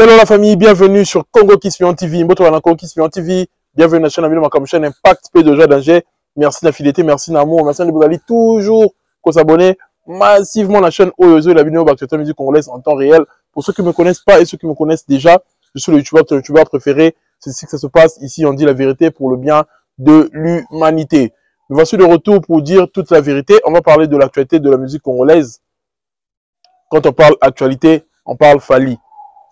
Hello la famille, bienvenue sur Congo Kispion TV. Congo Kispion TV. Bienvenue sur la chaîne Impact P2J d'Angers. Merci de la fidélité, merci d'amour, merci de vous aller toujours s'abonner massivement à la chaîne Oyozo, la vidéo d'actualité musique congolaise en temps réel. Pour ceux qui ne me connaissent pas et ceux qui me connaissent déjà, je suis le youtubeur préféré. C'est ici que ça se passe. Ici, on dit la vérité pour le bien de l'humanité. Nous voici de retour pour dire toute la vérité. On va parler de l'actualité de la musique congolaise. Quand on parle actualité, on parle Fally.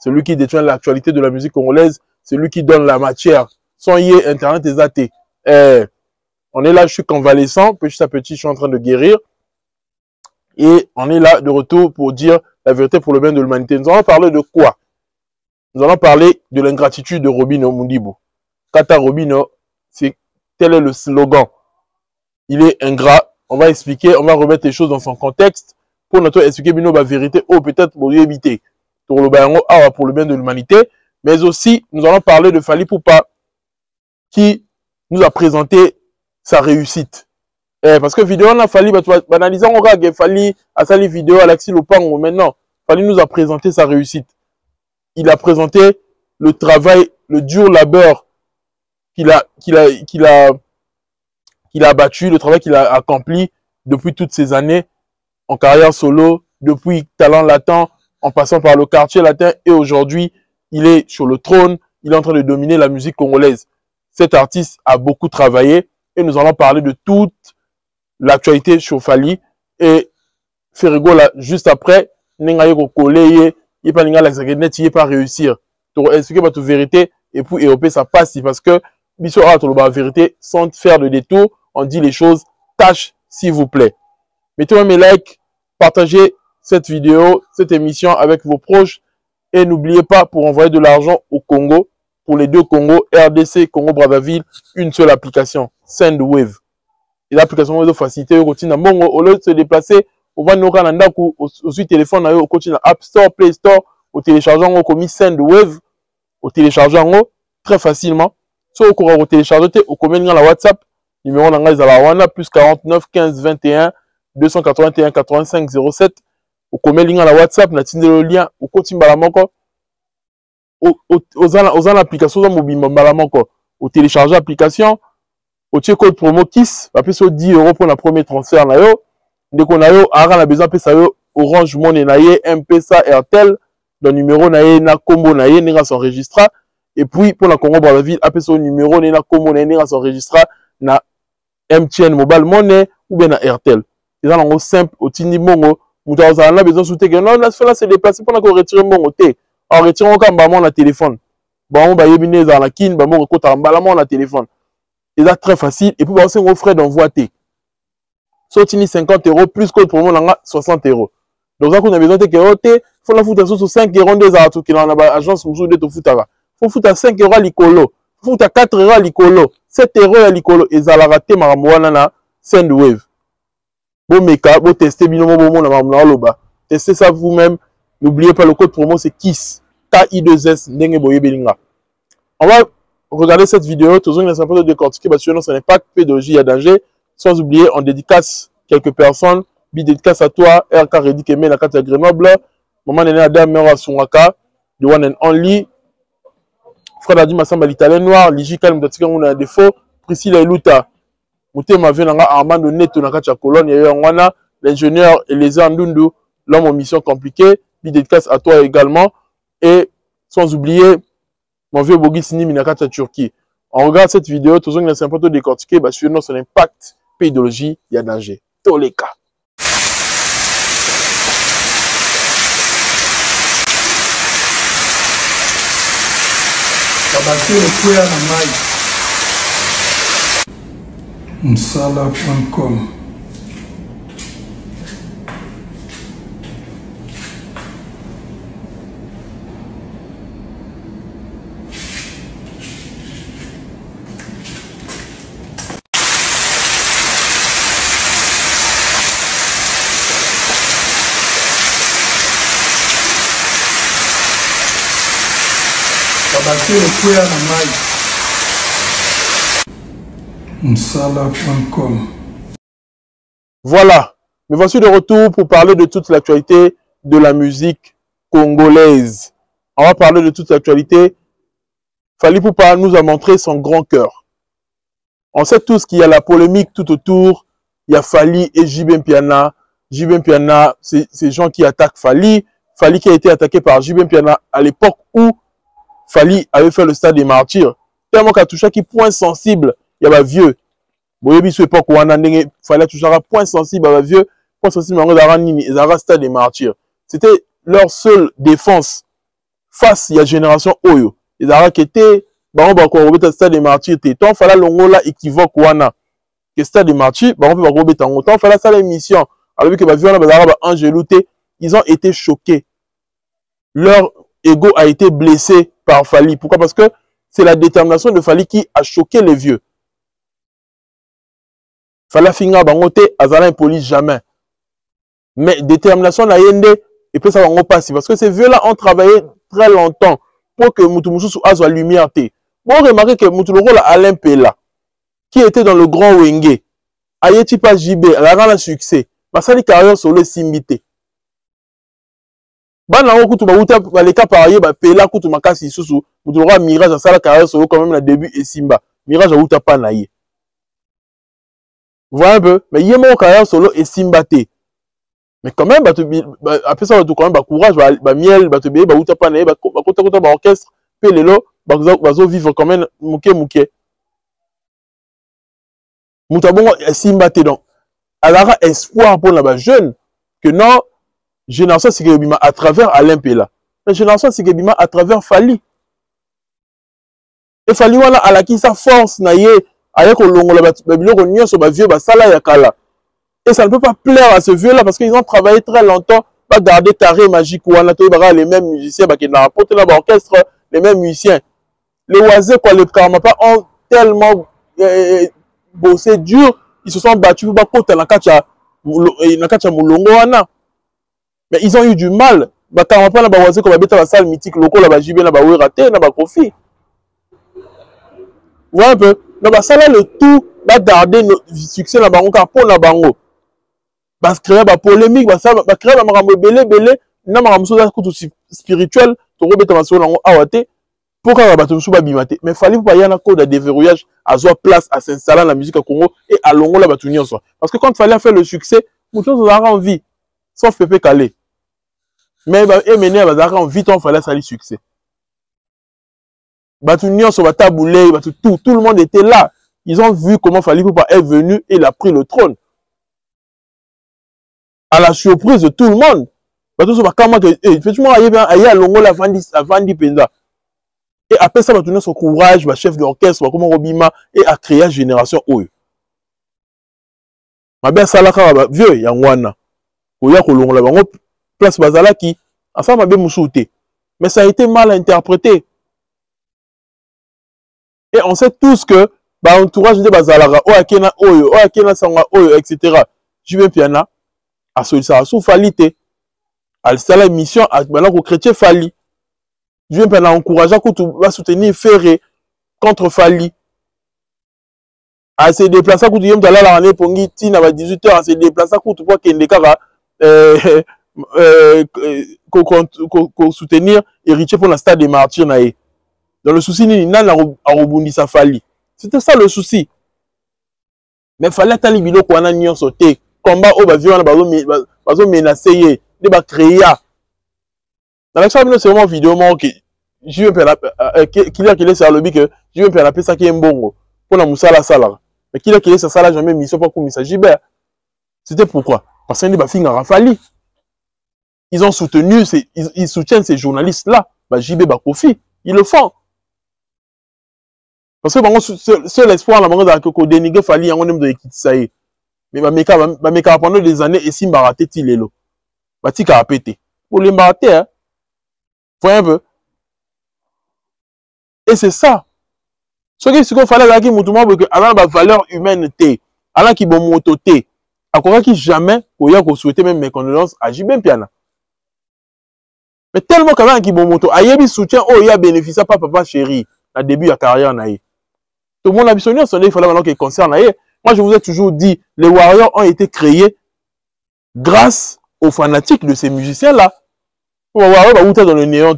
Celui qui détient l'actualité de la musique congolaise, c'est lui qui donne la matière. Sans y est, Internet est athée. On est là, je suis convalescent, petit à petit, je suis en train de guérir. Et on est là de retour pour dire la vérité pour le bien de l'humanité. Nous allons parler de quoi? Nous allons parler de l'ingratitude de Robino Mundibo. Kata Robino, tel est le slogan. Il est ingrat. On va expliquer, on va remettre les choses dans son contexte pour notre expliquer la vérité ou peut-être pour éviter. Pour le bien de l'humanité, mais aussi nous allons parler de Fally Ipupa qui nous a présenté sa réussite. Parce que vidéo on a Fally, banalisant on regarde Fally a sali vidéo Alexis Lopango, maintenant Fally nous a présenté sa réussite. Il a présenté le travail, le dur labeur qu'il a abattu, le travail qu'il a accompli depuis toutes ces années en carrière solo, depuis Talent Latent, en passant par le quartier latin, et aujourd'hui, il est sur le trône, il est en train de dominer la musique congolaise. Cet artiste a beaucoup travaillé, et nous allons parler de toute l'actualité sur Fally, et Ferrigo, là, juste après, il n'a pas réussir. Pour expliquer votre vérité, et pour Européen, ça passe, parce que, la vérité, sans faire de détour, on dit les choses, tâche, s'il vous plaît. Mettez-moi mes likes, partagez cette vidéo, cette émission avec vos proches et n'oubliez pas pour envoyer de l'argent au Congo, pour les deux Congos, RDC, Congo Brazzaville, une seule application, Sendwave. Et l'application de facilité, au lieu de se déplacer, on va nous rendre au téléphone, au continent App Store, Play Store, au téléchargeant, au commis Sendwave, au téléchargeant, très facilement. Soit au télécharger, au commis la WhatsApp, numéro d'Angaz plus 49 15 21 281 85 07. Au commet la WhatsApp, na tinde le lien, au continent balamoko, aux applications mobile balamoko, au télécharger l'application, au check code promo KISS, après sur 10 € pour la première transfert na yo, dès qu'on a yo, ara na besoin pe sa yo, Orange Money na ye, M-Pesa, Airtel, le numéro na ye, na combo na ye, n'ira s'enregistra, et puis pour la Congo Brazzaville, après sur numéro na combo na ye, n'ira s'enregistra, na MTN Mobile Money, ou bien na Airtel. C'est ça, en simple, au tindi mongo, on a besoin de soutenir. Non, là, c'est déplacé pour qu'on retire mon côté. En retirant quand on a téléphone. Bon, on va y venir dans la kin, on a téléphone. Et là, très facile. Et puis, on va frais d'envoi T. Sautini 50 € plus code pour moi, 60 €. Donc, ça, on a besoin de T. Il faut la foutre sur 5 € des arts qui dans l'agence de te foutre. Il faut foutre à 5 € à l'icolo. Il faut foutre à 4 € à l'icolo. 7 € à l'icolo. Et ça, la raté, maramouana, Sendwave. Bon meka, bon tester binomo bon na loba. Testez ça vous-même. N'oubliez pas le code promo c'est KISS. K-I-2-S ndenge boye belinga. On va regarder cette vidéo. Toujours une simple de décortiquer parce que ce n'est pas P2J d'Angers. Sans oublier, on dédicace quelques personnes. Dédicace à toi, RK Redi Keme, la carte à Grenoble. Maman Nene Adam Mero Sunwaka. The one and only. Frère Adi Massamba l'Italien noir. Ligi Kalm Datika on a un défaut. Priscilla Eluta. Moutema Venanga Armando Neto na kacha colonne Yangwana, l'ingénieur Elisa Ndundu, l'homme en mission compliquée, dédicace à toi également, et sans oublier mon vieux Bogisini Minakata Turquie. On regarde cette vidéo, tout le monde est un peu décortiqué, sur son impact, pédologie, il y a danger. Tous les cas. Msala.com Msala.com. Voilà, me voici de retour pour parler de toute l'actualité de la musique congolaise. On va parler de toute l'actualité. Fally Ipupa nous a montré son grand cœur. On sait tous qu'il y a la polémique tout autour. Il y a Fally et JB Mpiana. JB Mpiana, c'est ces gens qui attaquent Fally. Fally qui a été attaqué par JB Mpiana à l'époque où Fally avait fait le stade des martyrs. Tellement qu'à toucher qui point sensible, il y a un vieux. Boyebi sur l'époque où on a Fally touché un point sensible à un vieux. Point sensible à un stade des martyrs. C'était leur seule défense face à la génération Oyo. Ils ont raquetté, on va remettre le stade des martyrs. Tant Fally Longola équivoque wana. Que stade des martyrs, on va remettre en temps. Fally ça l'émission. Alors que ils ont été choqués. Leur ego a été blessé par Fally. Pourquoi? Parce que c'est la détermination de Fally qui a choqué les vieux. Fally finga bangote, azala impoli jamais. Mais détermination na yende, et puis ça va passer. Parce que ces vieux-là ont travaillé très longtemps pour que Moutoumoussou soit la lumière. Bon, remarquez que Moutoumoussou Alain Pela, qui était dans le grand Wenge, Ayeti pas JB, elle a un succès. Basali carrière solo simbité. Bana on kutu bauta baleka parier ba Pela kutu makasi susu, Moutoumoussou Mirage a sala carrière solo quand même na début et Simba. Mirage a uta pas naïe. Vous voyez un peu, mais il y a mon carrière solo et Simbaté. Mais quand même, après ça, quand même, courage, miel, uta pas naïe, orchestre, pelelo, vivre quand même, mouké. Moutabongo est Simbaté donc. Alors, espoir pour la jeune, que non, génération c'est que à travers Alain Pela. Mais génération c'est que à travers Fally. Et Fally wana à la qui sa force naïe, avec le longo la biloko nyonso ba vieux ba sala ya kala. Et ça ne peut pas plaire à ce vieux là parce qu'ils ont travaillé très longtemps pas garder carré magique wana to ba les mêmes musiciens ba qui na rapporté là orchestre les mêmes musiciens. Les oisés quoi les Karmapa ont tellement bossé dur, ils se sont battus pour pas côté na kacha mulongo wana. Mais ils ont eu du mal. Ba Karmapa na ba oisés ko ba beta la salle mythique loko la ba JB na ba raté na ba Kofi. Voilà un peu. Donc, ça là le tout, va garder le succès dans bango car pour la bango. Va créer la polémique, va créer la marambo belé, na marambo ça coûte spirituel, to rebeta maso nango awate. Pourquoi va tout ba bimate. Mais Fally pas y a un code de déverrouillage à soi place à s'installer la musique à Congo et à longo la batuni en soi. Parce que quand Fally fait le succès, mucho ça aura envie. Sauf Pépé Calé. Mais va mener va avoir envie tant Fally ça le succès. Batunion sur taboulé, tout le monde était là. Ils ont vu comment Fally Ipupa est venu et il a pris le trône. À la surprise de tout le monde. Effectivement, il y a Longo la Vandi Penda. Et après ça, Batunion son courage, chef d'orchestre, comment Robima, et a créé une génération Oyo. Ma belle Salaka, vieux, Yangwana. Oya Kolongo la Bango, place Bazalaki, ensemble, ma belle Moussouté. Mais ça a été mal interprété. Et on sait tous que l'entourage de Bazalara, Oakena Oyo, Oakena Sanga Oyo, etc. JB Mpiana a sollicité sous Fally te. Elle s'est la mission à maintenant chrétien Fally. JB Mpiana encouragé à soutenir Ferré contre Fally. Elle s'est déplacée à Koutou Yem Dala la année pour Tina à 18h. Elle s'est déplacée à Koutou pour Kendekara soutenir héritier pour la stade des martyrs naïe. Dans le souci, Nina a rebondi sa Fally. C'était ça le souci. Mais Fally a tali bilo kwa na nyon sauté. Combat au bavio na bazo menacé de ba créer. Dans l'exemple c'est vraiment vidéo que je vais faire qu'il est sur le que je vais faire ça qui est mbongo pour la musala sala. Mais qu'il est sur ça là jamais mission pas comme ça Gilbert. C'était pourquoi? Parce que ba finga Fally. Ils ont soutenu ils soutiennent ces journalistes là, ba JB ba Kofi, ils le font. Parce que seul espoir la banque de dénigrer Fally en même de ça y est. Mais meka pendant des années et si mbaraté tilelo. Batika a pété. Pour les mbaraté hein. Voyez un peu. Et c'est ça. Ce qu'il fallait là qui moutouma que avant la valeur humaine té, avant qui bon moto té. À quoi qui jamais ou ya ko souhaiter même mes condoléances à JB Mpiana. Mais tellement qu'avant qui bon moto, ayebi soutien oh ya bénéficié pas papa chéri à début de carrière naïe. Tout le monde a besoin de il fallait maintenant qu'il concerne. Moi, je vous ai toujours dit, les Warriors ont été créés grâce aux fanatiques de ces musiciens-là. Pour voir où dans le néant.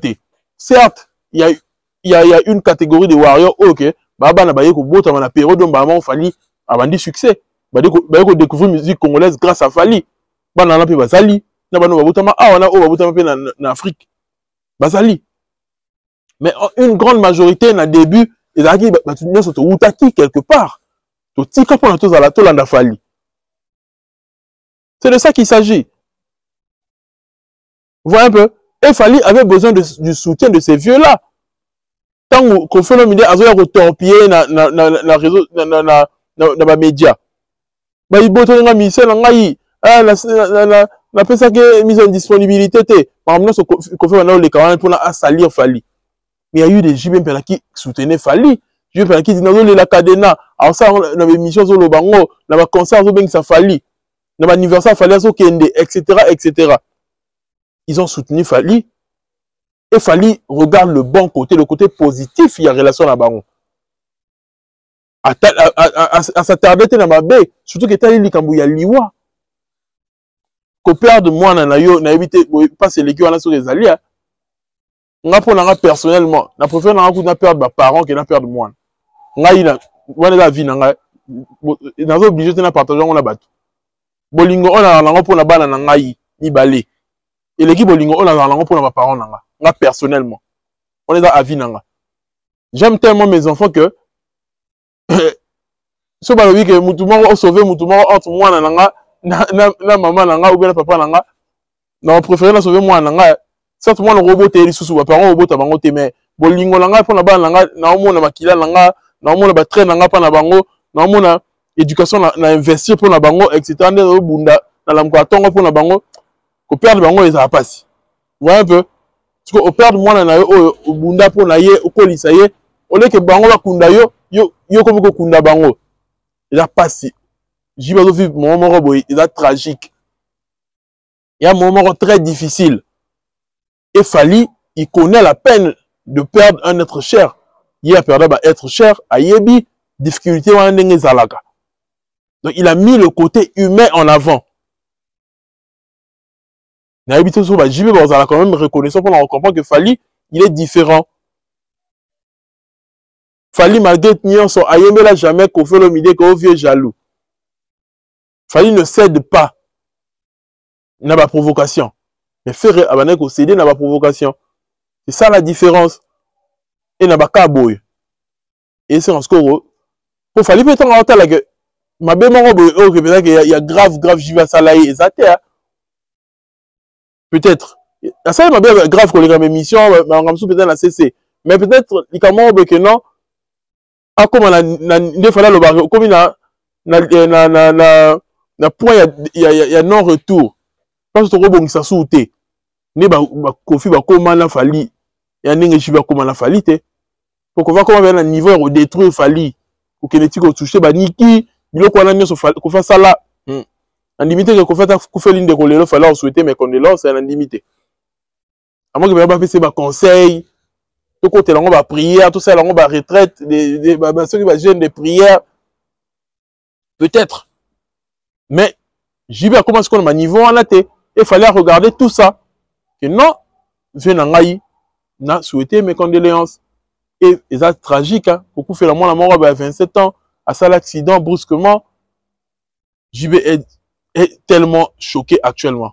certes, il y a une catégorie de warriors, ok, Baba na baye ko bota na période dont Baba Fali a vendu succès. Baye ko découvrir musique congolaise grâce à Fali. Bana na pe bazali, na bano babota ma ah wana o babota ma pe na Afrique. Bazali. Mais une grande majorité na début, ils a dit ba tu nyonso to utaki quelque part. To tika pona to zala to landa Fali. C'est de ça qu'il s'agit. Vous voyez un peu? Et Fali avait besoin du soutien de ces vieux-là. Tant qu'on fait l'homme, il a torpiller na réseau, na média. Bah, il botte dans mission, na pesa que mise en disponibilité, par exemple, qu'on fait maintenant les camarades pour salir Fali. Mais il y a eu des JB qui soutenaient Fali. JB qui dit, non, la cadena, alors ça, dans les missions, dans le bango, dans les concerts, dans les Fali, dans l'anniversaire, Fali, etc., etc. Ils ont soutenu Fali. Et Fali regarde le bon côté, le côté positif, il y a relation à Baron. À s'attarder dans ma baie, surtout que t'as dit qu'il y a liwa. Qu'au père de moi, n'a évité, pas c'est l'équipe, on a sur les alliés. On a pour personnellement, on a préféré n'a perdre mes parents que n'a perdre moi. On a eu la vie, on a obligé de partager, on a battu. Bolingo, on a pour la balle, on a eu, ni balé. Et l'équipe Bolingo, on a pour mes parents, moi personnellement, on est dans la vie. J'aime tellement mes enfants que ce balobi que Moutouma a sauvé Moutouma entre moi na maman nanga ou bien papa nanga, na préféré na sauver moi nanga. Certes moi le robot est sous mes parents robot tabango te mais Bolingo nanga pour na ba nanga na omo na makila nanga na omo na ba train nanga pa na bango na omo na éducation na investir pour na bango etc. Nde bunda na la mkwatongo pour na bango ko perdre bango les a passé. Vous voyez un peu? Parce qu'au père de moi, au bunda pour naïe, au colisa yé, au lieu que bango va kunda yo comme ko kunda bango. Il a passé. J'y vais vivre mon moment boy, il a tragique. Il y a un moment très difficile. Et Fali, il connaît la peine de perdre un être cher. Il a perdu être cher, à yebi, difficulté wa ndenge zalaka. Donc il a mis le côté humain en avant. JB a quand même reconnaissant pour comprendre que Fali, il est différent. Fali malgré tenir son ayemela jamais qu'on fait le midi qu'on vieux jaloux. Fali ne cède pas. N'a pas provocation. Mais faire abanek au céder n'a pas provocation. C'est ça la différence. Et n'a pas caboy. Et c'est en score. Pour Fali peut-être en retard là que ma belle maman peut-être qu'il y a grave JB à salaï et ça terre. Peut-être. Ça m'a bien grave qu'on les gammes émission, peut-être la CC. Mais peut-être, il y a que non. Ah, comme on a, des fois là, le bar, comme il a, point, il y a non-retour. Quand tu rebondis, ça sauté. Ne ba, kofi, ba, comment la fali. Il y a un n'engue, ba, comment la fali, te. Pour qu'on va comment un niveau, au détruire fali. Ou qu'il n'ait pas touché, ba, niki, il a quoi, qu'on fasse ça là. En limité que qu'on fait l'une des relais, il fallait souhaiter mes condoléances, c'est en limité. À moins que je ne fasse pas conseil, tout côté là on va prière, tout ça là on va retraite, ceux qui vont gêner des prières, peut-être. Mais j'y vais comment est-ce qu'on a niveau en laté. Il fallait regarder tout ça. Que non, je n'ai souhaité mes condoléances. Et c'est tragique, hein. Beaucoup fait la mort à 27 ans, à ça l'accident brusquement. J'y vais est tellement choqué actuellement.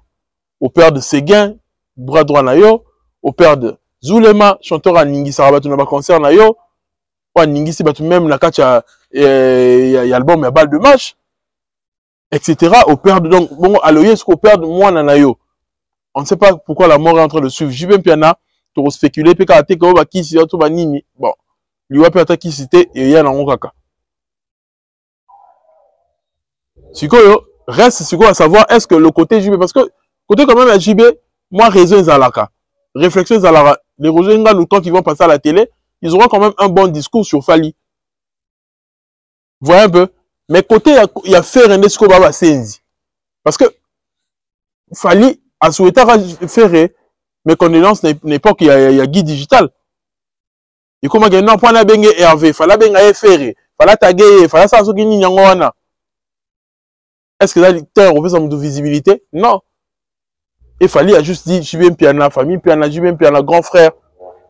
Au père de Séguin, bras droit nayo, au père de Zulema, chanteur à Ningi Sarabatu na concert nayo, ou à Ningi Sibatu même la kacha album à balle de match, etc. Au père de donc bon aloye ce qu'au père de moi nayo. On ne sait pas pourquoi la mort est en train de suivre. J'y vais piana, tu spéculer puis quand tu vas qui si tu vas nini. Bon, lui va peut-être qui cité et il y a un kaka. Sikoyo reste ce à savoir, est-ce que le côté JB, parce que côté quand même à JB, moi raison Zalaka, réflexion Zalaka, les Roger nous quand ils vont passer à la télé, ils auront quand même un bon discours sur Fali. Vous voyez un peu? Mais côté il y a fait un discours Baba Senzi. Parce que Fali a souhaité faire mes condoléances n'est pas qu'il y a guide digital. Et comment il non point la bengue Hervé, fala benga faire, fala taguer, fala ça soki ni nyangwana. Est-ce que là, on fait ça de visibilité? Non. Et Fali a juste dit, JB Piana, famille Piana, JB Piana, grand frère.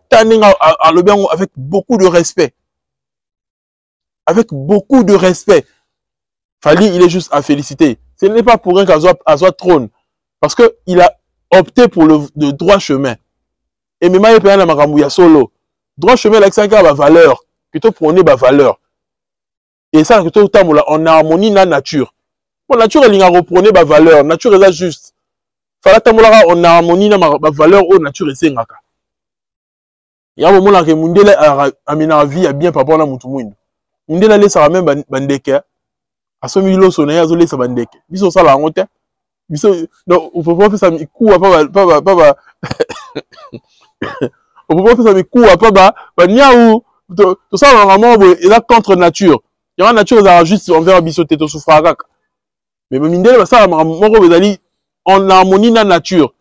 Taninga à l'Obiango avec beaucoup de respect. Avec beaucoup de respect. Fally, il est juste à féliciter. Ce n'est pas pour rien qu'à soit trône. Parce qu'il a opté pour le droit chemin. Et même il y a un solo. Droit chemin, là, c'est un valeur. Plutôt prôner ma valeur. Et ça, en harmonie la nature. Bon, nature, elle a reprôné ma valeur. Nature est là juste. Fala tamolara en harmonie na ma valeur au nature et c'est ngaka. Il y a un moment là que Mundele a mis la vie à bien par rapport à Moutoumouine. Mundele laisse à même bandeke. À ce milieu sonné, à laisse à bandeke. Biso ça la honte. Biso non, on peut pas faire ça mi coup à pas. On peut pas faire ça mi coup à pas. Niaou. Tout ça vraiment il a contre nature. Il y a une nature qui a juste envers biso teto souffragak. Mais Mundele ça moko bezali en harmonie na nature.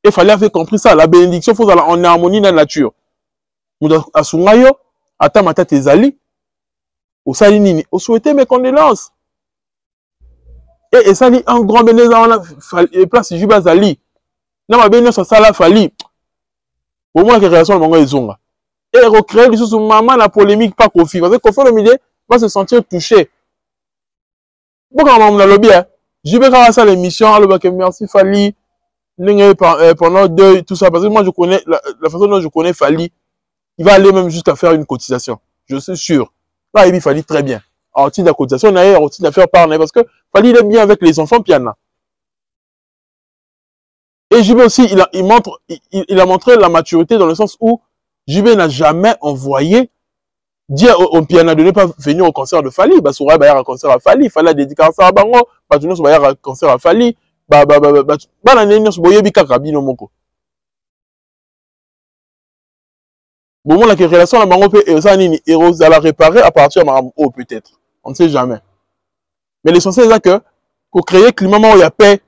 Il fallait avoir compris ça. La bénédiction faut en harmonie na nature. Asungayo, atamata tezali, au sali nini, au souhaiter mes condoléances. Et ça dit un grand bénédiction, et place Juba Zali. Non, ma bénédiction, ça la Fally. Au moins que relation de mon zonga. Et recréer les choses, maman, la polémique, pas Kofi. Parce que Kofi, le milieu, va se sentir touché. Bon, quand on a le bien, je vais faire ça l'émission, alors que merci Fally. Pendant deux, tout ça, parce que moi, je connais, la façon dont je connais Fally. Il va aller même juste à faire une cotisation. Je suis sûr. Là, il Fally très bien. En titre de la cotisation, on a en titre d'affaire par parce que Fally il est bien avec les enfants piano. Et JB aussi, il a montré la maturité dans le sens où JB n'a jamais envoyé dire au piano de ne pas venir au concert de Fally. Bah, Soura va y avoir un concert à Fally. Fally a dédié à Bango. Bah, tu ne vas y avoir un concert à Fally. Bon, la relation à Bango et ça, à la réparer à partir de Maram O, peut-être. On ne sait jamais. Mais l'essentiel, c'est que, pour créer le climat où il y a paix,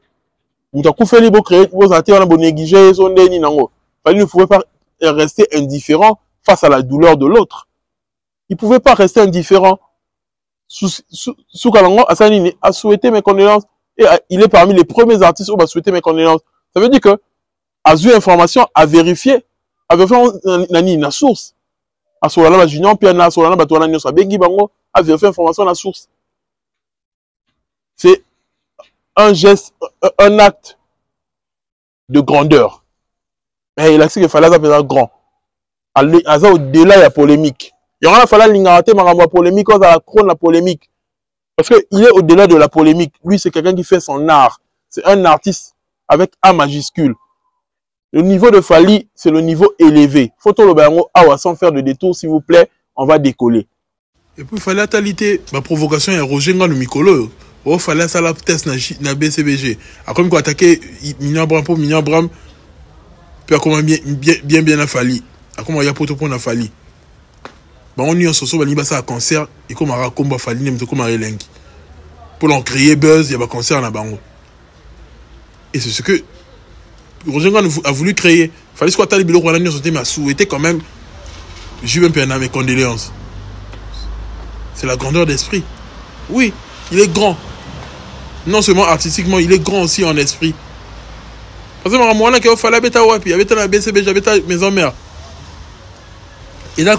vous avez créer vos attirer, on a négligé, Fally ne pouvait pas rester indifférent face à la douleur de l'autre. Il ne pouvait pas rester indifférent. Sous Kalango, Assanini a souhaité mes condoléances et il est parmi les premiers artistes où il a souhaité mes condoléances. Ça veut dire que, a eu information, a vérifié la source. A solana ba junior piana solana ba toana nyosa bengi bango a vérifié information la source. C'est un geste, un acte de grandeur. Et il a dit que fallait ça grand. Aza au-delà de la polémique. Il y aura fallu l'ingarate ma polémique à la couronne la polémique. Parce qu'il est au-delà de la polémique. Lui, c'est quelqu'un qui fait son art. C'est un artiste avec A majuscule. Le niveau de Fally, c'est le niveau élevé. Photo le bango, awa, sans faire de détour, s'il vous plaît, on va décoller. Et puis, il fallait attalité, ma provocation est Roger Nga le Mikolo. Il fallait ça la test na BCBG. Après, il faut attaquer Mignon Bram, puis comment bien à Fally. Après, il y a pour na Fally. On y a un soso, il y a un concert, et comme un combat Fally, il y a un elengi. Pour l'en créer buzz, il y a un concert na bango. Et c'est ce que Roger a voulu créer. Il fallait que Tali Bilo Rwanda m'a souhaité quand même. Je vais me mes condoléances. C'est la grandeur d'esprit. Oui, il est grand. Non seulement artistiquement, il est grand aussi en esprit. Parce que moi, il fallait habiter à Wapi, habiter à BCB, j'habite à Maison Mère. Et là,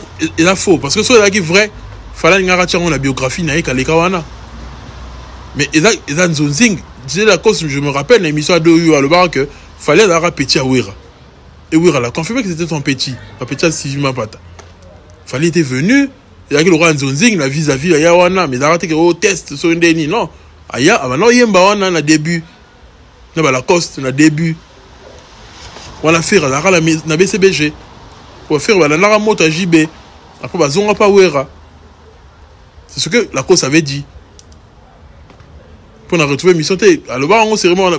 faux. Parce que ce qui est vrai, il fallait que la biographie n'a qu'à l'Ekawana. Mais il y a un zonzing. Je me rappelle l'émission à 2 à le bar que fallait avoir petit à Ouira. Et Ouira l'a confirmé que c'était son petit. Un petit à Sivima Pata. Fallait être venu. Il y a le roi Nzonzing, la vis-à-vis, il y a Wana. Mais d'arrêter que au test sur une déni. Non. Aya, maintenant, il y a un Wana na début. Il y a la coste na début. On a fait la BCBG. On a fait la moto à JB. Après, on n'a pas Ouira. C'est ce que la cause avait dit. Pour retrouver mission alors bah on s'est vraiment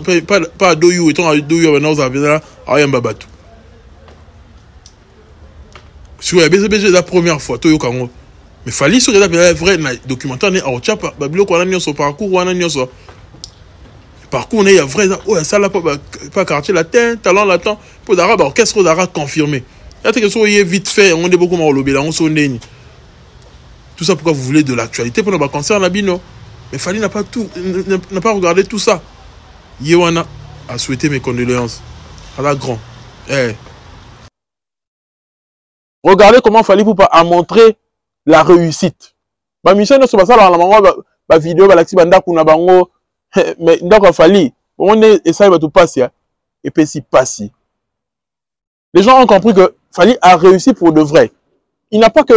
pas à Doyou étant à Doyou maintenant on a à Yambabatu sur la BCBG la première fois Toyo Kango mais Fally sur la vrai documentaire né au Tchapa babilo ko na son parcours wana nyoso parcours né ya vrai oh ça là pas quartier latin talent latin pour d'arabe orchestre d'arabe confirmé il y a que ça est vite fait on est beaucoup mal lobé là on son déni tout ça pourquoi vous voulez de l'actualité pour nos concert na bino. Mais Fally n'a pas regardé tout ça. Yewana a souhaité mes condoléances. À la grand. Regardez comment Fally Ipupa a montré la réussite. Ba mission sur ça la bango ba vidéo ba laxi banda kuna bango mais ndako Fally on est et ça va tout passer et puis si passe. Les gens ont compris que Fally a réussi pour de vrai. Il n'a pas que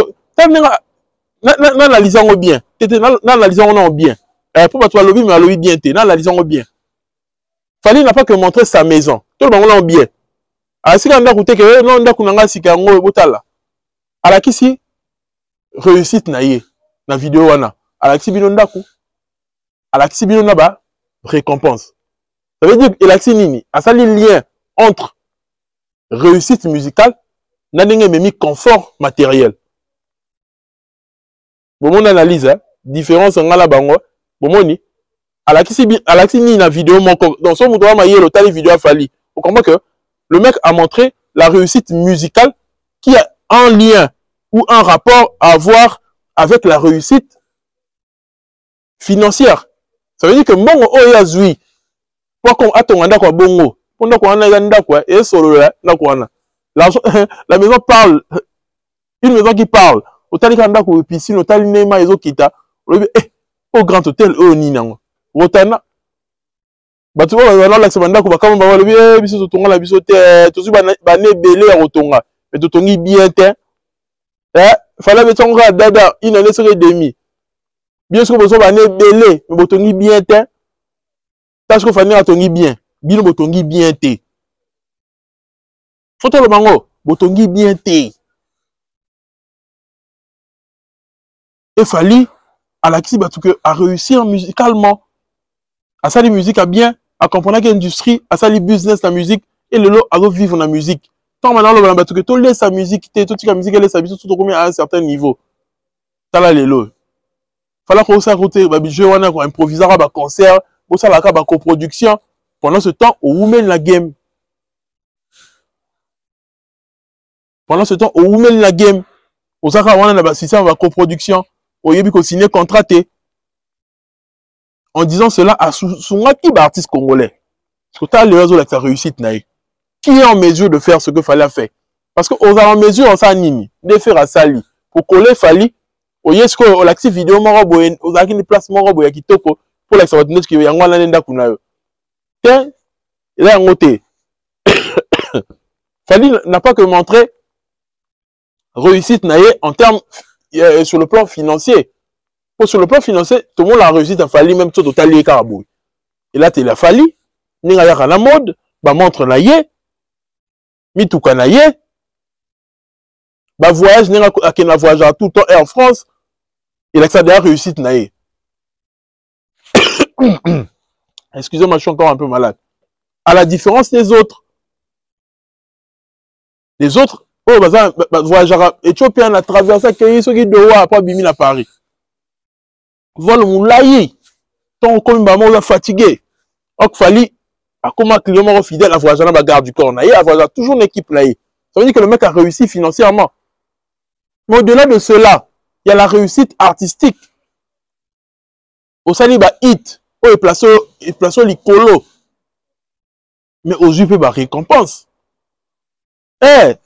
n'analysons bien. N'analysons bien. Pour pas toi lobby mais lobby bien té. N'analysons bien. Fally n'a pas que montrer sa maison. Tout le monde l'a bien. Ah si quand on que non ndako nanga sikango botala. Ala kisi réussite na ye na vidéo wana. Ala kisi bino ndako. Ala kisi bino na ba récompense. Ça veut dire que Elaxi Nini a sali lien entre réussite musicale et même confort matériel. Bon, mon analyse, hein, différence en la bango, bon, moni, Elaxi Nini na vidéo, dans son mouvement, ma yelo, tali vidéo a Fally. Vous comprenez que le mec a montré la réussite musicale qui a un lien ou un rapport à voir avec la réussite financière. Ça veut dire que mon oyazui, pour qu'on attend un quoi bongo, pour qu'on a un quoi et solo là, la maison parle, une maison qui parle. Au tali kanda ko piscine, au tali nema ezo kita, au grand hôtel au ninango. Wotana. Batu ba la semanda ko bakama ba wala biso to tonga la biso te, to su ba ne belé ya rotonga, mais to tongi bien te. Fallait mettre tonga dada une année sur et demi. Bien sûr bozo ba ne belé, mais botongi bien te. Parce que Fally a tongi bien, bino botongi bien te. Photo le bango, botongi bien te. Et Fally à la qui a réussi musicalement. À ça les musiques a bien, à comprendre que l'industrie, à ça les business la musique et le lot à vivre la musique. Tant maintenant le bango que tout laisse sa musique, tout la musique elle laisse sa musique tout comme à un certain niveau. Ça là les lots. Fallait qu'on s'arrête, bah bijou on a improviser à concert. Pour ça, la coproduction, pendant ce temps, au women la game. Pendant ce temps, au women la game. Au Saka, on a la coproduction. Au Yebi, qu'on signe contraté. En disant cela à Soungaki, artiste congolais. Parce que tu as les réseaux de sa réussite, naïe. Qui est en mesure de faire ce que Fally a fait? Parce que aux en mesure, on s'en nini. De faire à Sali. Pour coller Fally, au Yesko, au laxi vidéo, aux Aki ni place, morobo, yakitoko. Pour la savoir qui est en nenda kunayo. Tiens, là en côté. Fally n'a pas que montré réussite naïe en termes sur le plan financier. Pour sur le plan financier, tout le monde a réussi à Fally même tout total lié carabou. Et là tu la Fally, ni nga ya la mode, ba montre naïe, mi tout naïe. Ba voyage ni nga akena voyage tout le temps Air France. Il a ça déjà réussite naïe. Excusez-moi, je suis encore un peu malade. À la différence des autres. Les autres, oh, voyageurs éthiopiens a traversé ceux qui doivent après Bimine à Paris. Voilà, mon laïe. Tant qu'on est fatigué. Ok, Fally, à comment client fidèle à voyager dans la garde du corps. Naïe, à voyager toujours une équipe laïe. Ça veut dire que le mec a réussi financièrement. Mais au-delà de cela, il y a la réussite artistique. Au Saliba hit. Oh, il place l'icolo. Mais aux yeux, bah, récompense. Eh!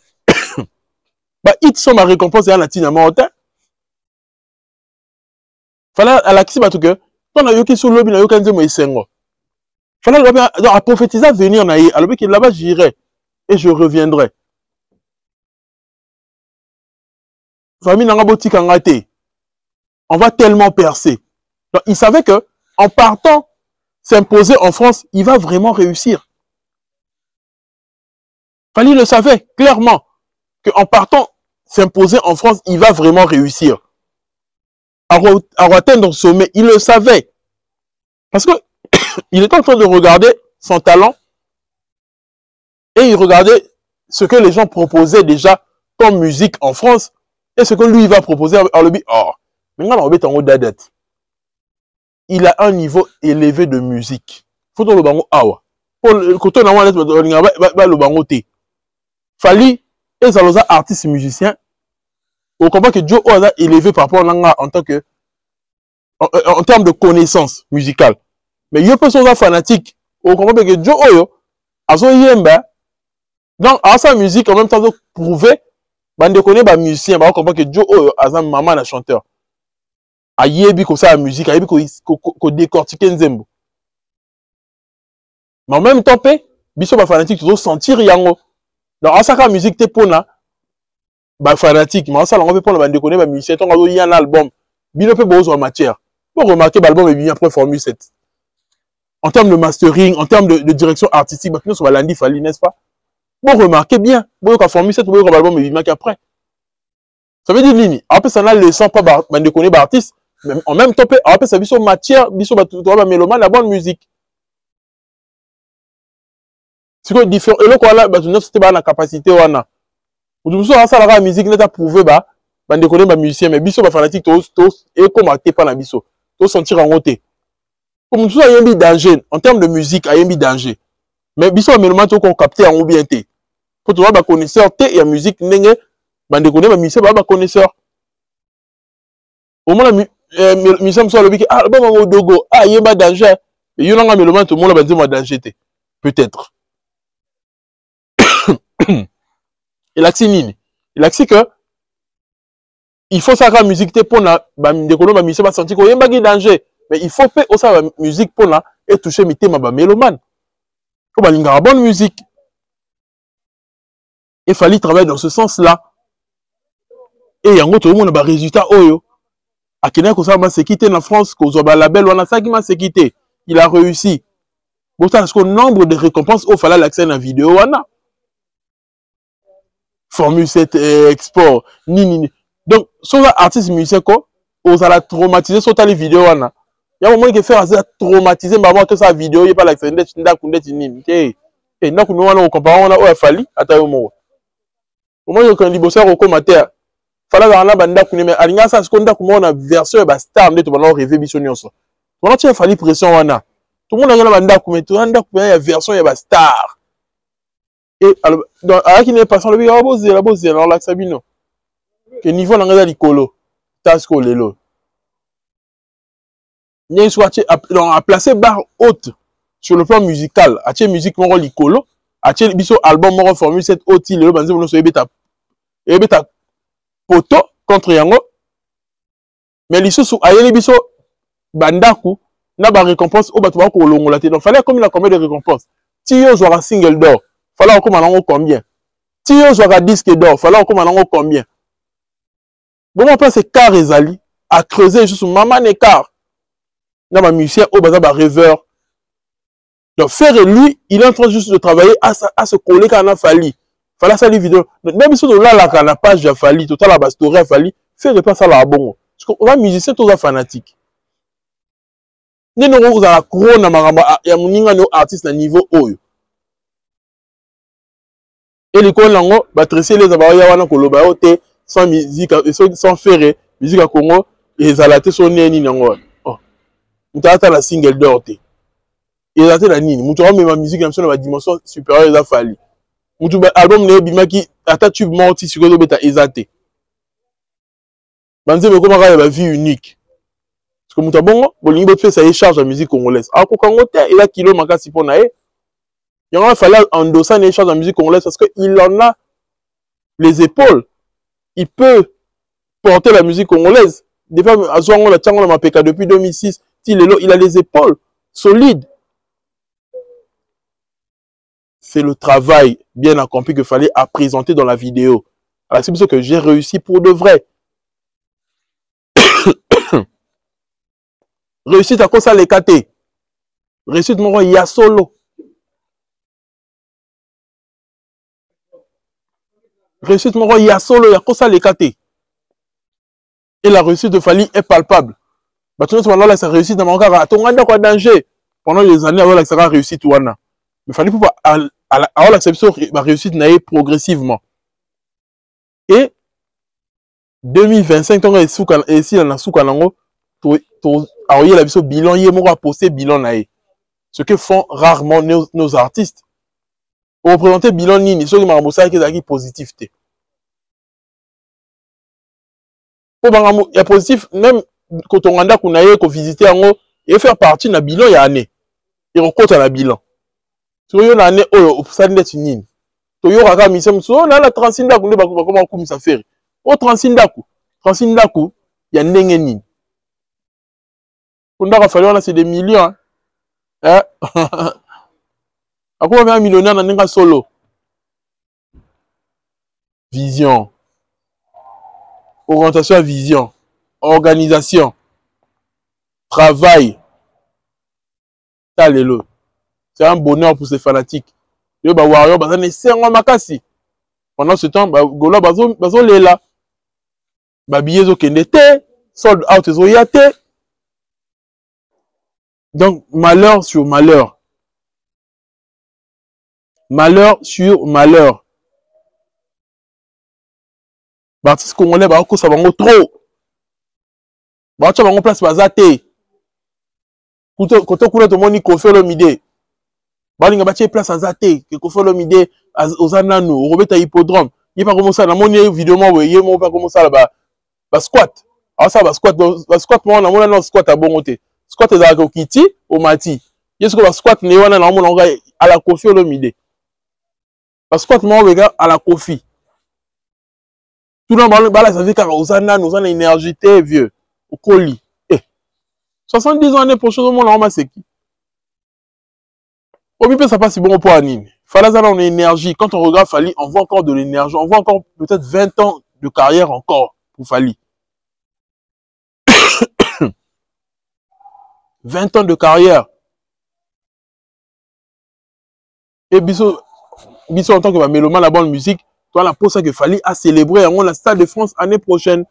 Bah, hit sont ma récompense et en latin à Marotin. Fallait à l'axi, bah, tout que, quand on a eu qui sous l'objet, on a eu qu'un zémo et sengo. Fallait à prophétiser à venir, naïe, à l'objet qui là-bas, j'irai. Et je reviendrai. Famille n'a pas boutique en raté. On va tellement percer. Donc, il savait que, en partant, s'imposer en France, il va vraiment réussir. Fally le savait clairement qu'en partant, s'imposer en France, il va vraiment réussir. À atteindre le sommet, il le savait. Parce que il était en train de regarder son talent et il regardait ce que les gens proposaient déjà comme musique en France et ce que lui il va proposer. Alors, le oh, maintenant on va en haut d'adette. Il a un niveau élevé de musique. Faut le bango awa. Pour le côté on a le bango té. Fally et Zaloza artiste musicien. On comprend que Joe a élevé par rapport à en tant que en termes de connaissances musicales. Mais il y a personne fanatique. On comprend que Joe Oyo a son yemba dans sa musique en même temps de prouver bande connaît ba musicien ba comprendre que Joe oyo azam maman na chanteur ayebi ko ça la musique ayebi ko décortiquer nzembo mais en même temps pe biso ba fanatique tu dois sentir yango donc asaka musique te pona ba fanatique mais ça on peut pona bande connaît ba musicien ton azo yan album bino pe bozo en matière pour remarquer l'album est bien après Formule 7 en termes de mastering en termes de direction artistique maintenant sur Landi Fali n'est-ce pas. Bon, remarquez bien, vous avez formé cette album et après. Ça veut dire Lini. Après, ça n'a le sang pas de connaître artiste, mais en même temps, après, ça veut matière, biso mélomane, la bonne musique. C'est quoi différent? Et là, quoi là, tu n'as pas la capacité, on a. Vous savez, ça la musique n'est pas prouvé, de connaître musicien, mais biso fanatique, tous, et comme acté par la biso, tous sentir en côté. Comme tout ça, il y a un danger. En termes de musique, il y a un danger. Mais biso mélomane, tout qu'on capte en bien té. Pour toi, bah connaisseur, et la musique, n'engé, bah de connaître, bah musicien, bah connaisseur. Au moins, la musicien me sort le bic, ah, bah, mon dogo, ah, il y a un danger. Et il y a un mélomane, tout le monde va dire, moi, danger, peut-être. Et là, c'est nini. Et là, c'est que, il faut ça, la musique, pour la, bah, de connaître, bah, musicien va sentir qu'il y a un danger. Mais il faut faire aussi la musique pour la, et toucher, mes thèmes, bah, mélomane. Faut, bah, il y a une bonne musique. Il fallait travailler dans ce sens-là. Et il y a un autre résultat. À Kenya, il s'est quitté en France, qu'il a un label, on a ça qui m'a quitté. Il a réussi. Bon, parce que le nombre de récompenses, il fallait l'accès à la vidéo. Formule 7, export, ni. Donc, sur l'artiste musicien, on a traumatisé sur les vidéos. Il y a un moment qui fait traumatiser, mais avant que sa vidéo, il n'y a pas l'accès à la vidéo. Et nous, on compare, on a fallu, attends, au moins quand il bosse au commentaire fallait avoir la bande mais alinga ça ce qu'on a comme on a version ba star mais tout le monde rêver biso nyonso on a fallu pression wana tout le monde a la bande mais tout anda ko ya version ya ba star et alors dans à qui n'est pas sans le bi la bosse alors là sabino que niveau na likolo tasko lelo ni soit a placé barre haute sur le plan musical a musique mon likolo a biso album mon Formule 7 haute lelo banze bono so ebeta poto contre yango mais lisusu ayeli biso bandaku na ba récompense o bato ba ko longola te donc fallait comme la combien de récompenses ti yo jouera single d'or fallait comme nango combien ti yo jouera disque d'or fallait comme nango combien bon on pense car ezali à creuser juste maman écart na ma musicien o baza ba rêveur donc faire lui il est en train juste de travailler à se coller quand on a fallu. Fallait ça les vidéos même si on a la page de Fali total la bastorie à Fali faire pas ça là bon parce qu'on va musicien tous les fanatiques ni nous vous la couronne na maramba ya muninga no artiste na niveau oyo et les kon lango ba tresser les abaya wana koloba ote sans musique sans faire musique à Congo et zalaté son neni nango oh mutata la single d'or te et zalaté la nini mutu même ma musique na la dimension supérieure à Fali. Mutu album ne bimaki ata tube morti sur le beta ezate. Banze me comment ba vie unique. Parce que muta bongo bolingi bo fait ça charge la musique congolaise. A ko Congo te il a kilo makasi pona e. Il en fallait endosser une charge la musique congolaise parce que il en a les épaules. Il peut porter la musique congolaise. Des fois à Zouango la Tchango la Mapeka depuis 2006, il a les épaules solides. C'est le travail bien accompli qu'il fallait à présenter dans la vidéo. Alors c'est pour ça que j'ai réussi pour de vrai. Réussite à cause ça les KT. Réussite mon roi ya solo. Réussite mon roi ya solo ya cause ça les KT. Et la réussite de Fali est palpable. Bah tout le monde là ça réussit dans mon cas à ton danger pendant les années avant que ça a réussi tout wana. Mais Fali pour pas alors l'acception ma réussite naïe progressivement. Et 2025 tant que ici dans souka nango to aoye la biso bilan yé moko a posté bilan naïe. Ce que font rarement nos artistes. Pour représenter bilan nini ceux qui m'a bossé qui est positif té. Pour bangamu ya positif même quand on anda kunaye ko visiter ango et faire partie na bilan ya année. Et on compte na bilan. Sur une année, ça n'est pas toyokaka mission mosusu na 36 ndako nde bakoma kokumisa fere o 36 ndako ya ndenge nini kondaka fali wana c'est des millions hein akoma mpe millionnaire na ndenge solo vision orientation à vision organisation travail ça lelo c'est un bonheur pour ces fanatiques yo ba warrior baza ne sengo makasi pendant ce temps ba golo bazo lela ba billet zo kende te sold out zo ya te donc malheur sur malheur malheur sur malheur l'artiste congolais ba ko sa bango trop ba cha bango place baza te koto kuna to moni Koffi Olomide balinga batie place azate que Koffi Olomide ozananu robeta hippodrome il pas commencer na moni vidéo mo ye mo pas commencer là ba squat alors ça ba squat mo na mona no squat a bongo te squat za ko kiti o mati yesko ba squat ne wana na mona nga à la Koffi Olomide ba squat mo wega à la Koffi tout le monde bala ça fait car ozananu ozana énergie te vieux au colis 70 ans l'année prochaine, on a c'est qui? Au milieu, ça passe si bon pour Anine. Falaza, on a énergie. Quand on regarde Fali, on voit encore de l'énergie. On voit encore peut-être 20 ans de carrière encore pour Fali. 20 ans de carrière. Et Bisso en tant que mélomane là-bas en musique, toi, la pour ça que Fali a célébré on la Stade de France année prochaine.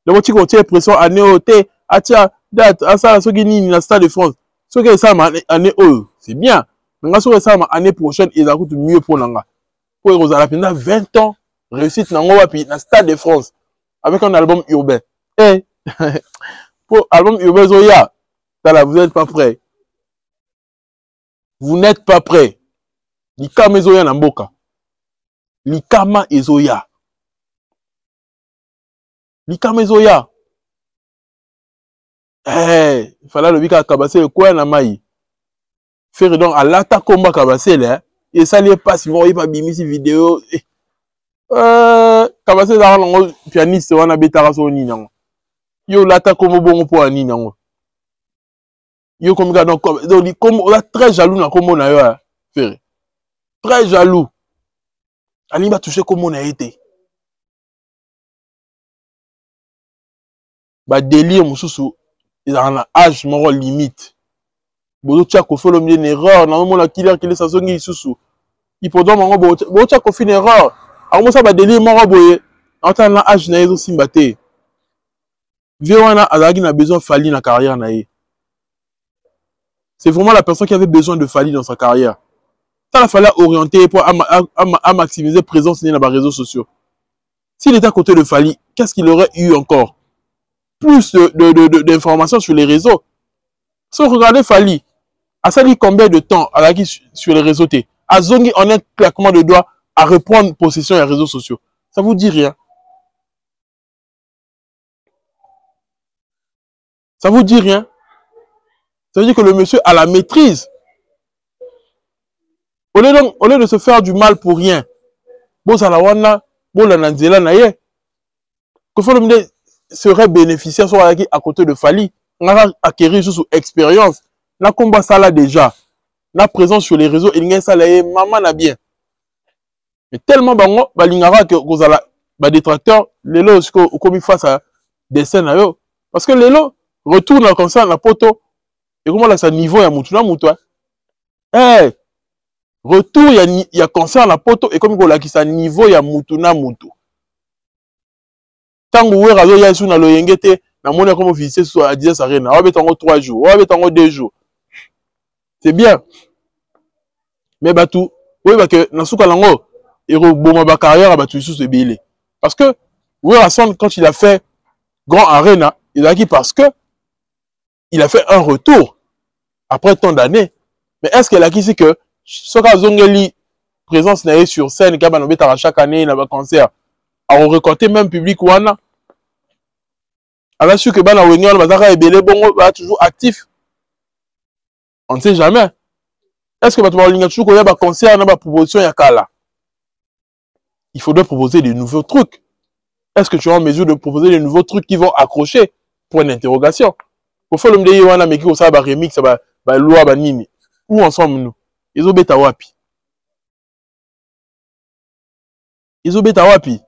Le motif qu'on tient pression année au thé, à tia, date, à ça, ce qui est dans Stade de France. Ce qui est ça, année c'est bien. Mais ce qui est ça, année prochaine, il a coûté mieux pour l'anga. Pour les Rosa, pendant 20 ans, réussite dans le Stade de France, avec un album urbain. Eh, pour album urbain, Zoya, vous n'êtes pas prêts. Vous n'êtes pas prêts. Likama Zoya Namboka. Likama Zoya. Likama Zoya. Eh, il fallait le bika kabase le coin na mai. Faire donc à l'ata combat kabase là. Et ça n'est pas si vous voyez pas bimisi vidéo. Kabase dans le pianiste wana betara so ni nango. Yo l'ata comme bon pour ani nango. Yo comme gars donc comme on a très jaloux na comme on a yo faire. Très jaloux. Ani ba toucher comme on a été. Ba délire mususu. Il a un âge mon limite. Bodo tia Koffi Olomide une erreur. Normalement la killer qui est sa zone isusu. Il peut donc mon bodo tia Koffi une erreur. Alors ça va délire mon boye. En tant que âge na ezo simbate. Viwana azagi na besoin Fali na carrière na ye. C'est vraiment la personne qui avait besoin de Fali dans sa carrière. Ça il fallait orienter pour à maximiser présence dans les réseaux sociaux. S'il était à côté de Fali, qu'est-ce qu'il aurait eu encore? Plus d'informations sur les réseaux. Si vous regardez Fali, a sali combien de temps à la sur les réseaux T? A zongi en un claquement de doigts à reprendre possession des réseaux sociaux. Ça vous dit rien? Ça vous dit rien? Ça veut dire que le monsieur a la maîtrise. Au lieu de se faire du mal pour rien. Bon, ça la wana, bon, la nanzela na ye. Koffi Olomide serait bénéficiaire soit à côté de Fali. On a acquéri sous expérience. Na combat ça là déjà. Na présence sur les réseaux. Il y a ça là, maman na bien. Mais tellement bango, balingara que vous avez des détracteurs, les lots, comme face à des scènes à eux. Parce que les lots retournent comme ça, la poto. Et comment là, ça niveau, il y a moutou, moutou. Eh! Retour, il y a concert à la poto. Et comme il y a ça niveau, il y a moutou, moutou. Tant que vous avez un peu de yengete, na mona comme officier soit à 10 arena. On va mettre en 3 jours, on va mettre en 2 jours. C'est bien. Mais batou, oui parce que na souka lango, et bon ma carrière a battu sous ce billet. Parce que oui Hassan quand il a fait grand arena, il a acquis parce que il a fait un retour après tant d'années. Mais est-ce qu'elle a acquis c'est que soka zongeli présence na sur scène quand on met chaque année na ba concert. A recorté même public wana. Alors sûr que bana wengi wana bazaka ebele bongo ba toujours actif. On ne sait jamais. Est-ce que tu vas toujours koya ba concert na ba proposition ya kala? il faudrait proposer de nouveaux trucs. Est-ce que tu es en mesure de proposer de nouveaux trucs qui vont accrocher? Point d'interrogation. Pour faire le mdeye wana meki ko sa ba remix ba loi ba nini. Où ensemble nous? Ils ont beta wapi. Ils ont beta wapi.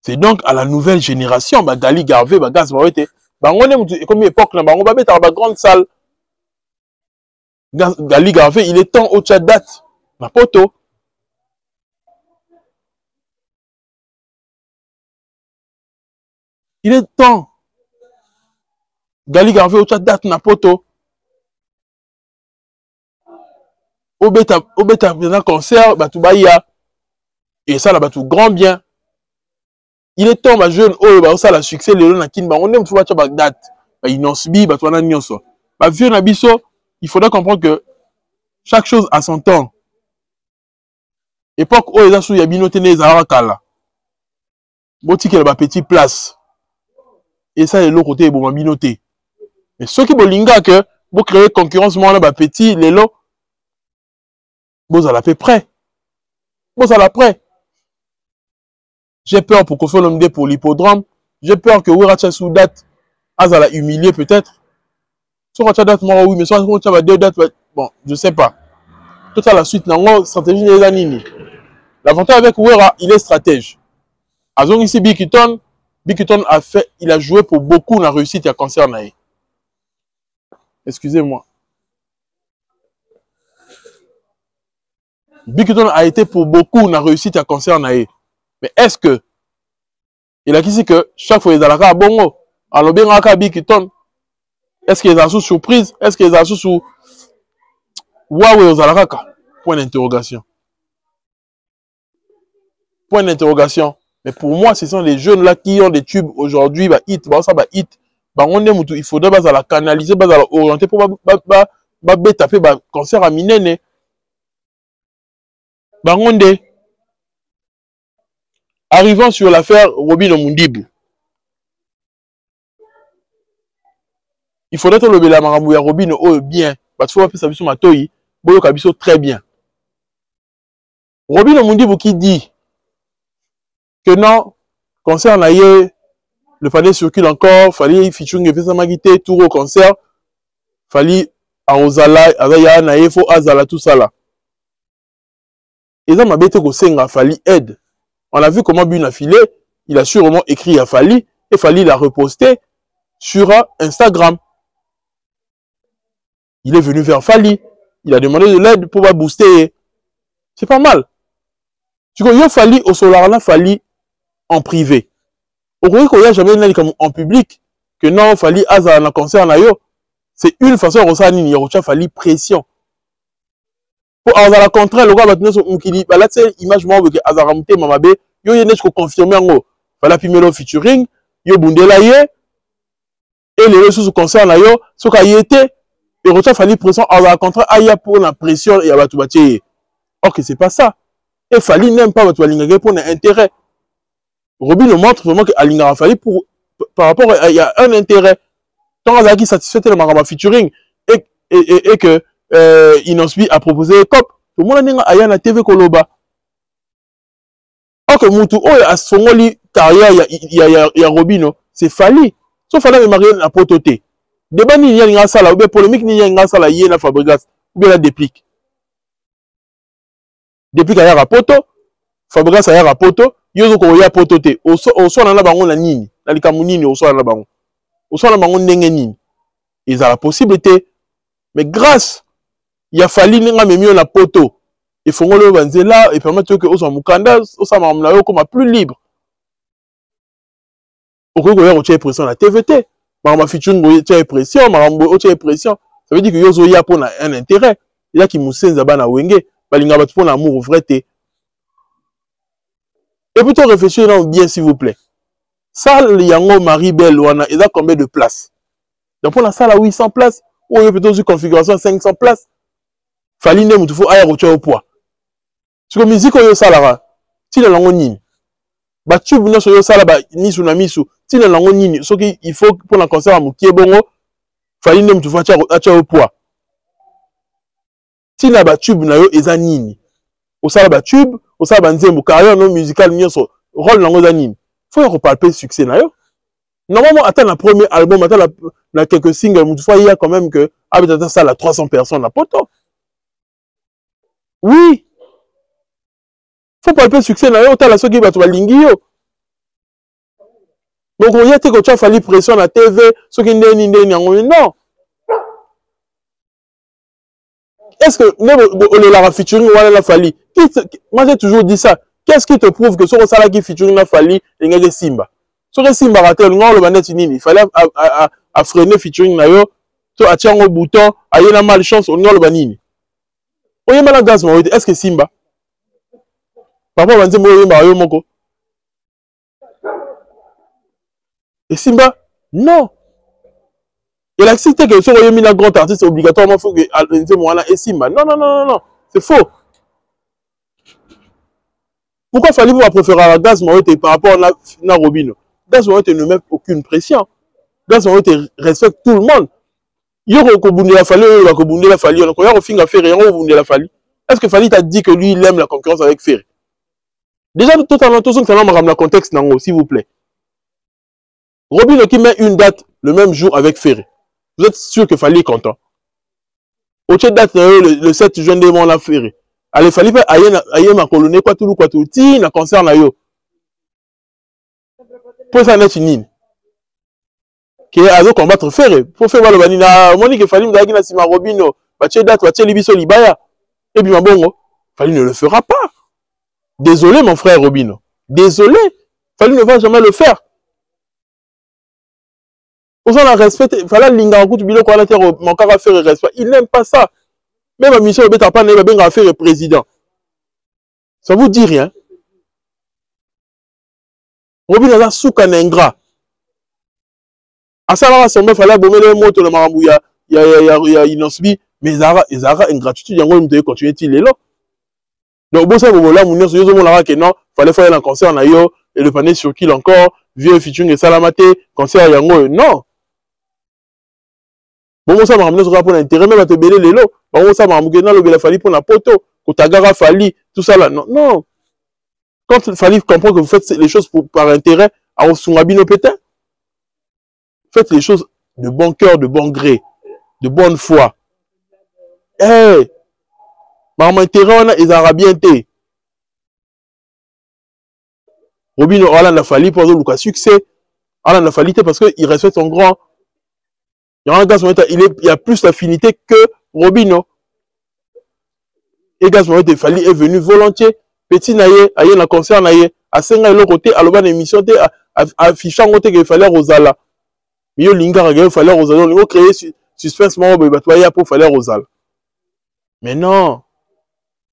C'est donc à la nouvelle génération, bah Gali Garvey, bah Gaz Mawete, bah on est comme époque là, bah on va mettre dans la grande salle. Gali Garvey, il est temps au chat date, ma poto. Il est temps. Gali Garvey au chat date, ma poto. Au bêta, un concert, bah tout baïa. Et ça là, bah tout grand bien. Il est temps, ma jeune, oh, bah ça la succès, le long nakin, bah on aime tout battre Bagdad. Bah il n'osbi, bah toi n'a so. Bah vieux nabiso, il faudrait comprendre que chaque chose a son temps. Époque où les asous yabinote ne zarakala. Boti qu'elle a petite place. Et ça, l'autre côté, bon, mabinoté. Mais ceux qui bolinga que, pour créer concurrence, moi, là, bah petit, les lots, bon, à la peu près. Bon, à la près. J'ai peur pour qu'on fasse l'homme pour l'hippodrome. J'ai peur que Wiracha Soudat, Azala humilié peut-être. Soit date, moi, oui, mais soit on va deux dates, bon, je sais pas. Tout ça, la suite, non, stratégie des années. L'avantage avec Wera, il est stratège. Azong ici, Bikiton a fait, il a joué pour beaucoup dans la réussite et à concert naïe. Excusez-moi. Bikiton a été pour beaucoup dans la réussite et à concert naïe. Mais est-ce que il a dit que chaque fois il a la bongo, alors bien à Bikiton, est-ce qu'il a sous surprise? Est-ce qu'il a sous Waouh aux Alaraka? Point d'interrogation. Point d'interrogation. Mais pour moi, ce sont les jeunes là qui ont des tubes aujourd'hui, bah hit, bah ça bah hit, bah on aime tout. Il faudrait bah la canaliser, bah la orienter pour bah taper bah concert à minene. Bah on est. Arrivant sur l'affaire Robin Omundibu. Il faudrait que le bela maramouya Robin oh bien. Bah tu vois ça biso matoyi, boyo kabiso très bien. Robin Omundibu qui dit que non, concert naïe, le panier circule encore, fallait featuring et ça magité, tout au concert, fallait à Ozala, Azaya naïe, faut Azala, tout ça là. Et ça m'a bêté qu'au Senga, fallait aide. On a vu comment Bune a filé, il a sûrement écrit à Fali, et Fali l'a reposté sur Instagram. Il est venu vers Fali, il a demandé de l'aide pour booster. C'est pas mal. Tu vois, Fali au Solarana, Fali en privé. Au cas où il n'y a jamais une comme en public, que non, Fali Azara na concert na yo, c'est une façon de faire une Fali pression. Pour Azara contraire, le gars va tenir son kili, bah là c'est image moi avec Azara Mouté Mamabe, yo yene je confirmer en haut. Fala Pimelo featuring, yo Bundela ye, et les ressources concert na yo, ce qu'a y été, et Rocha Fali pression, Azara contraire, aïe pour la pression et abatubati. Or que c'est pas ça. Et Fali n'aime pas votre lingage pour un intérêt. Robin nous montre vraiment que Alingara Fali par rapport à il y a un intérêt. Tant Azaki satisfait le marama featuring et que Inosbi a proposé COP. Tout le monde a na TV Koloba. Or que Moutou oh a son carrière il y a Robin c'est Fali. Sauf Fali me marié na pototé. Débat ni y a une sala ou bien polémique ni y a une sala y na Fabregas ou bien la déplique. Déplique à Poto, Fabregas à Poto. Yozo ko ya pototé o so na bango na nini na likamunini o so na bango ndenge nini ils a la possibilité mais grâce il a fallu ninga memio na poto et fongolo banzela et permettre que o so mukanda o sa mamna yo comme plus libre o ko ya o tient pression na TVT mama featuring o tient pression mama o tient pression ça veut dire que yozo ya pour un intérêt il y a qui musenza bana wenge balinga batu pour l'amour vrai té. Et plutôt réfléchir bien, s'il vous plaît. Salle Yango Marie-Belle, on a combien de places? Donc pour la salle à 800 places, ou il y a plutôt une configuration à 500 places. Fallait ne il faut aérocher au poids. C'est comme musique au salara. Si la langue nini. Bah tu veux sur le salara, misu na misu. Si la langue nini, ce qu'il faut pour la concert à Moukié Bongo, fallait ne il faut au poids. Si la batube na yo eza nini. Au sala ba tube, au sala ba nzembo, carrière non musicale, nyonso, rôle nango za nini. Faut y repalper succès na yo. Normalement, attends le premier album, attends la quelques singles, il y a quand même que, ah, mais ça, la 300 personnes, la poto. Oui. Faut palper succès na yo, t'as la soki bato ba lingi yo. Donc, il y a que tu as fallu pression à la TV, ce qui n'est non. Est-ce que le la featuring ou la fallu? Moi j'ai toujours dit ça. Qu'est-ce qui te prouve que ce que ça qui featuring la fallu et nga Simba? Ce que Simba raté le ngolo banet nini, il fallait à freiner featuring na yo, to a tirer au bouton, a yena malchance on ngolo banini. Oye mala gaz mo est-ce que Simba? Papa banze mo yemba yo moko. Et Simba? Non. Et la cité que ce royaume un grand artiste obligatoirement faut que et Simba. Non, non, non, non, non. C'est faux. Pourquoi fallait-vous préférer à Gaz Moïte par rapport à Robino? Gaz Moïte ne met aucune pression. Gaz Moïte respecte tout le monde. Il y a la fallu, il y a la fallu, il y a Ferré, la fallu. Est-ce que Fali t'a dit que lui il aime la concurrence avec Ferré? Déjà totalement tout ça que ça va le contexte s'il vous plaît. Robino qui met une date le même jour avec Ferré. Vous êtes sûr que Fali est content? Autre date le 7 juin de la Ferré. Allez, Fali fait aïe ma colonie quoi tout ti na concert na yo. Pour ça net une qui est à combattre Ferré. Pour faire le banina Monique Fali m'dagi na sima Robino. Bache date bache libiso libaya. Et puis mabongo, Fali ne le fera pas. Désolé mon frère Robino. Désolé. Fali ne va jamais le faire. Pour ça, on respecte. Il fallait l'inga en coup de bilo qu'on a terre mon cas faire respect. Il n'aime pas ça. Même la mission de pas n'est pas faire président. Ça vous dit rien. Robin a souka n'ingra. À ça là, ça me fallait bomber le mot de la marambouya. Il y a inosbi. Mais ils ont ingratitude. Il y a un de continuer il est là. Donc bon ça vous là mon sur yo la que non fallait faire un concert na yo et le panier sur qui encore vieux featuring et salamate concert yango non. Bon ça m'a ramené sur pour l'intérêt même à te belé les lots. Bon ça m'a ramené dans le fallait pour la poto, Kotagara fallait tout ça là. Non non. Quand il fallait comprendre que vous faites les choses par intérêt, à Osungabino peut-être. Faites les choses de bon cœur, de bon gré, de bonne foi. Eh maman intérêt on a les arabiens té. Robino Orlan a fallu pour le succès. Orlan a fallu parce qu'il respecte son grand. Il y a un gars il y a plus d'affinité que Robino. Et gars Fali est venu volontiers. Petit naïe, aïe na concert naïe, à Senga l'autre côté, à l'autre émission affichant côté qu'il fallait Rosala. Mio linga il fallait Rosala, on a créé suspense pour fallait Rosala. Mais non.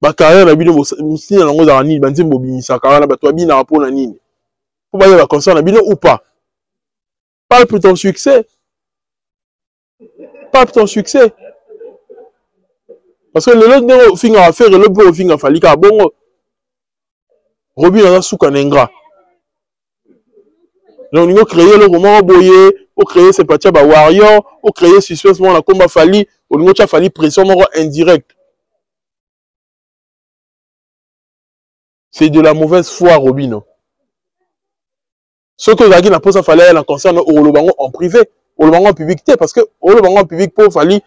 Ba carrière na bino musini na ngo za nini banzembo binisa carrière na bato bina rapport na nini. Pour ba ya concert na bino ou pas. Parle pour ton succès. Pas ton succès. Parce que le lot finger à faire le beau finger fallait ka bongo. Robin a souka n'ingra. Donc on a créé le roman boyé, on créé ces parties ba warrior, on créé suspense la combat fallait, on a fallu pression indirecte. C'est de la mauvaise foi Robino. Ce que Zagui n'a pas ça fallait la concerne au Lobango en privé. Au Lobango en public, parce que au Lobango en public, pour Fali,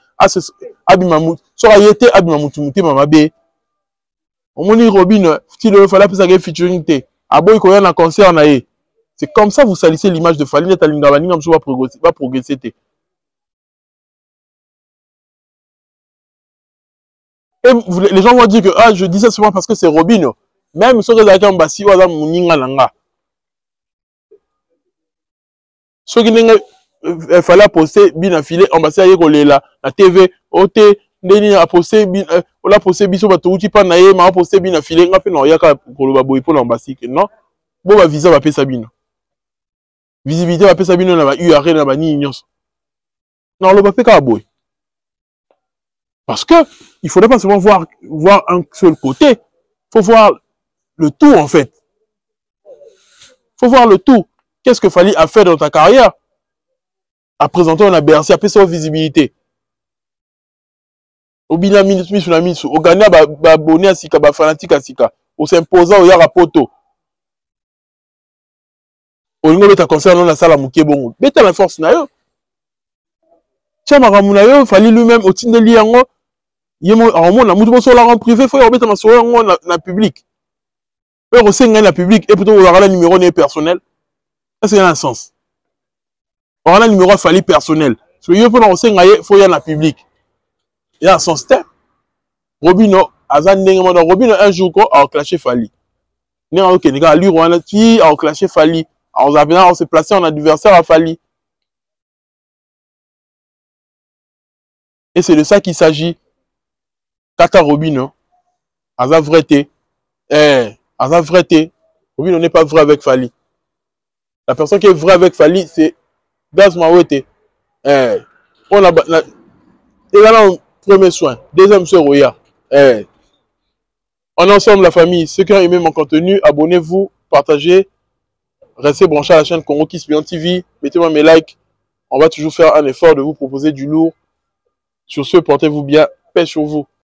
Abimamou, soit yété Abimamouti Mamabe. On m'a dit Robin, si le fallait plus à featuring té, à boy qu'on a un concert naé. C'est comme ça vous salissez l'image de Fali, net à l'ingavani, comme ça va progresser té. Et les gens vont dire que ah, je dis ça souvent parce que c'est Robin. Même si on a un bassi ou un mouninga langa. Ce qui il fallait poster bien affilé ambassade la TV OT ndeni a poster bien on a posté biso bato uti pa naé ma poster bien affilé nga pe no yaka koloba boy pour l'ambassade non bon ba visa ba pesa bino visibilité ba pesa bino na ba URL na ba ni nyonso non le ba pe ka boy parce que il faudrait pas seulement voir un seul côté, faut voir le tout en fait. Faut voir le tout. Qu'est-ce que Fali a fait dans ta carrière? À présenter, on a Bercy, à sa visibilité. Obina misu na misu. Ogana ba abonné à sika, ba fanatique à sika. O s'imposa o yara poto. Olingo beta concert non na sala mukie bongo. Beta la force na yo. Tia maramu na yo, fali lui-même au tindeli yango. Yemo aromona mutu bo sola en privé, faut beta masoya yango na public. Mais au sein na public et plutôt on a numéro né personnel. Ça c'est un sens. On a numéro fali personnel. So yo pour on sein faut y na public. Il y a un sens terme. Robino azan ndenge mo Robino un jour ko a clasher fali. Né en OK, les gars, lui on a qui a clasher fali. On s'est placé en adversaire à Fali. Et c'est de ça qu'il s'agit. Kata Robino, Aza vrété. Aza vrété. Robino n'est pas vrai avec Fali. La personne qui est vraie avec Fali, c'est Gaz Mawete. On a un premier soin. Deuxième soin, Roya. On est ensemble, la famille. Ceux qui ont aimé mon contenu, abonnez-vous, partagez. Restez branchés à la chaîne Congo Kiss Beyond TV. Mettez-moi mes likes. On va toujours faire un effort de vous proposer du lourd. Sur ce, portez-vous bien. Paix sur vous.